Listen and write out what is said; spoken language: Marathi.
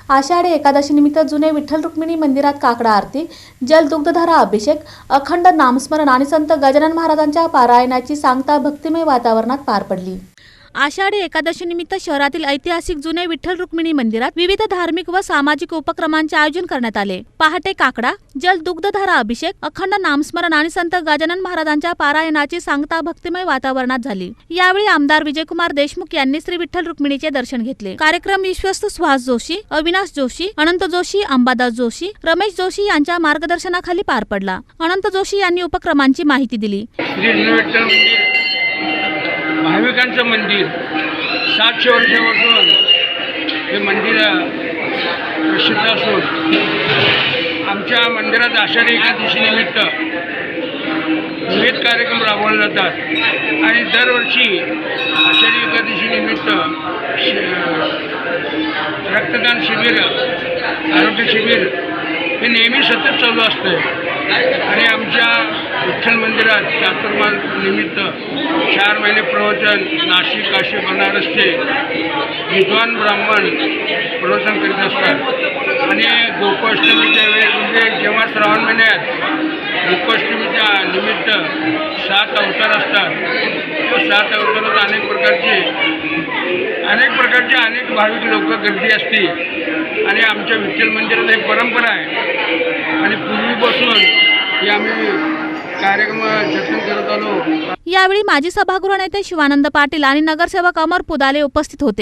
आषाढी एकादशी निमित्त जुने विठ्ठल रुक्मिणी मंदिरात काकडा आरती, जलदुग्धधारा अभिषेक, अखंड नामस्मरण आणि संत गजानन महाराजांच्या पारायणाची सांगता भक्तिमय वातावरणात पार पडली। आषाढी एकादशी निमित्त शहरातील ऐतिहासिक जुने विठ्ठल रुक्मिणी मंदिरात विविध धार्मिक व सामाजिक उपक्रमांचे आयोजन करण्यात आले। पहाटे काकडा, जलदुग्धधारा अभिषेक, अखंड नामस्मरण आणि संत गजानन महाराजांच्या पारायणाची सांगता भक्तिमय वातावरणात झाली। यावेळी आमदार विजयकुमार देशमुख यांनी श्री विठ्ठल रुक्मिणीचे दर्शन घेतले। कार्यक्रम विश्वस्त सुहास जोशी, अविनाश जोशी, अनंत जोशी, अंबादास जोशी, रमेश जोशी यांच्या मार्गदर्शनाखाली पार पडला। अनंत जोशी यांनी उपक्रमांची माहिती दिली। भाविकांचं मंदिर 700 वर्षापासून हे मंदिर प्रसिद्ध असून आमच्या मंदिरात आषाढी एकादशी निमित्त विविध कार्यक्रम राबवले जातात आणि दरवर्षी आषाढी एकादशी निमित्त रक्तदान शिबिर, आरोग्य शिबिर हे नेहमी सतत चालू असते आणि आमच्या विठ्ठल मंदिरात चातुर्मास निमित्त 4 महिने प्रवचन नाशिक, काशी, बनारसचे विद्वान ब्राह्मण प्रवचन करीत असतात आणि गोकुळाष्टमीच्या वेळी म्हणजे जेव्हा श्रावण महिन्यात गोकुळाष्टमीच्या निमित्त 7 अवतार असतात, त्या 7 अवतारात अनेक भाविक लोक गर्दी असते आणि आमच्या विठ्ठल मंदिरात एक परंपरा आहे आणि पूर्वीपासून हे आम्ही कार्यक्रम जतन करत आलो। यावेळी माजी सभागृह नेते शिवानंद पाटील आणि नगरसेवक अमर पुदाले उपस्थित होते।